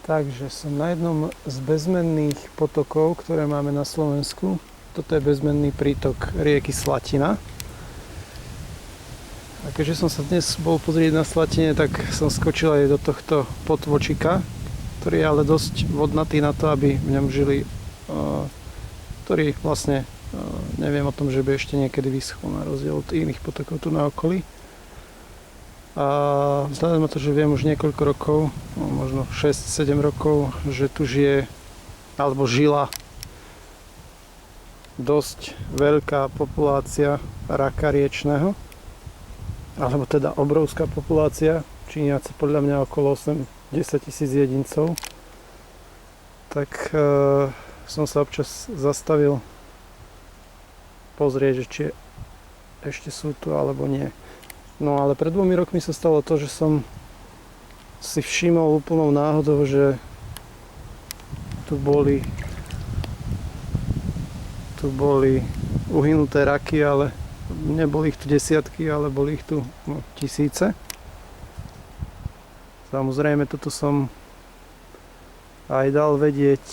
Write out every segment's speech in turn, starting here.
Takže som na jednom z bezmenných potokov, ktoré máme na Slovensku. Toto je bezmenný prítok rieky Slatina. A keďže som sa dnes bol pozrieť na Slatine, tak som skočil aj do tohto potvočika, ktorý je ale dosť vodnatý na to, aby v ňom žili, ktorý vlastne neviem o tom, že by ešte niekedy vyschol, na rozdiel od iných potokov tu na okolí. A vzhľadom na to, že viem už niekoľko rokov, možno 6-7 rokov, že tu žije alebo žila dosť veľká populácia raka riečného, alebo teda obrovská populácia, číniaca podľa mňa okolo 8-10 tisíc jedincov, tak som sa občas zastavil pozrieť, že či ešte sú tu alebo nie. No ale pred 2 rokmi sa stalo to, že som si všimol úplnou náhodou, že tu boli uhynuté raky, ale neboli ich tu desiatky, ale boli ich tu tisíce. Samozrejme, toto som aj dal vedieť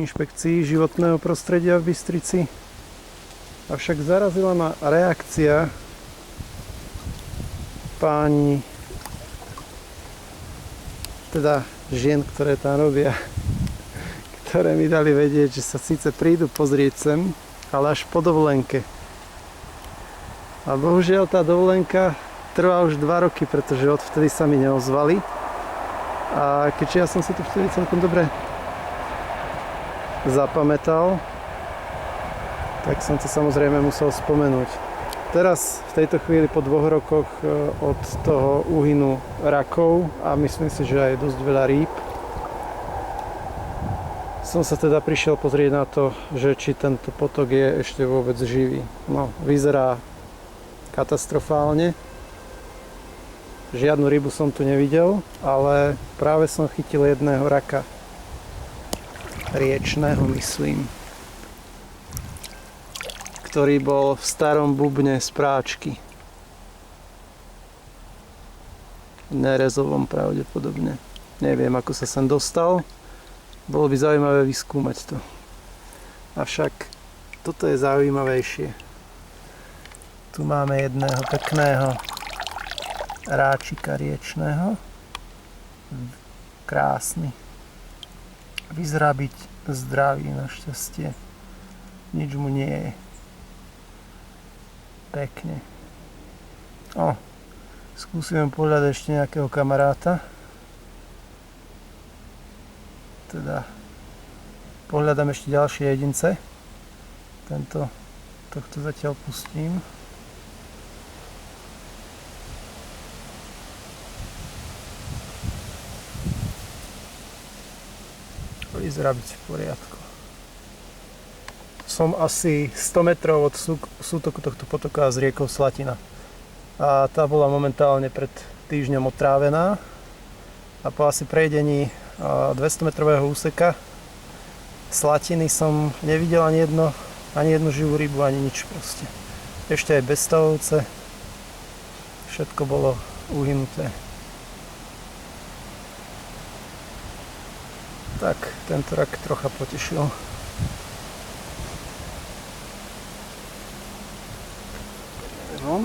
inšpekcii životného prostredia v Bystrici. Avšak zarazila ma reakcia páni, teda žien, ktoré tam robia, ktoré mi dali vedieť, že sa síce prídu pozrieť sem, ale až po dovolenke. A bohužiaľ tá dovolenka trvá už 2 roky, pretože odvtedy sa mi neozvali. A keďže ja som si to vtedy celkom dobre zapamätal, tak som to samozrejme musel spomenúť. Teraz, v tejto chvíli, po 2 rokoch od toho úhynu rakov a myslím si, že aj dosť veľa rýb, som sa teda prišiel pozrieť na to, že či tento potok je ešte vôbec živý. No, vyzerá katastrofálne. Žiadnu rybu som tu nevidel, ale práve som chytil jedného raka. Riečného, myslím. Ktorý bol v starom bubne z práčky. Nerezovom pravdepodobne. Neviem, ako sa sem dostal. Bolo by zaujímavé vyskúmať to. Avšak toto je zaujímavejšie. Tu máme jedného pekného ráčika riečného. Krásny. Vyzerá byť zdravý, našťastie. Nič mu nie je. Pekne. Skúsim pohľadať ešte nejakého kamaráta. Teda pohľadám ešte ďalšie jedince. Tohto zatiaľ pustím. Vyzerá byť v poriadku. Som asi 100 metrov od sútoku tohto potoka s riekou Slatina. A tá bola momentálne pred týždňom otrávená. A po asi prejdení 200 metrového úseka Slatiny som nevidel ani jednu živú rybu, ani nič proste. Ešte aj bezstavovce. Všetko bolo uhynuté. Tak, tento rak trocha potešil. No.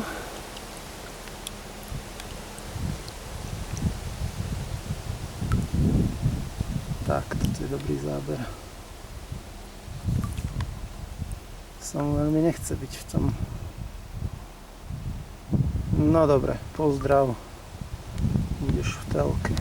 Tak, toto je dobrý záber. Som veľmi nechce byť v tom. No dobre, pozdrav. Budeš v telke.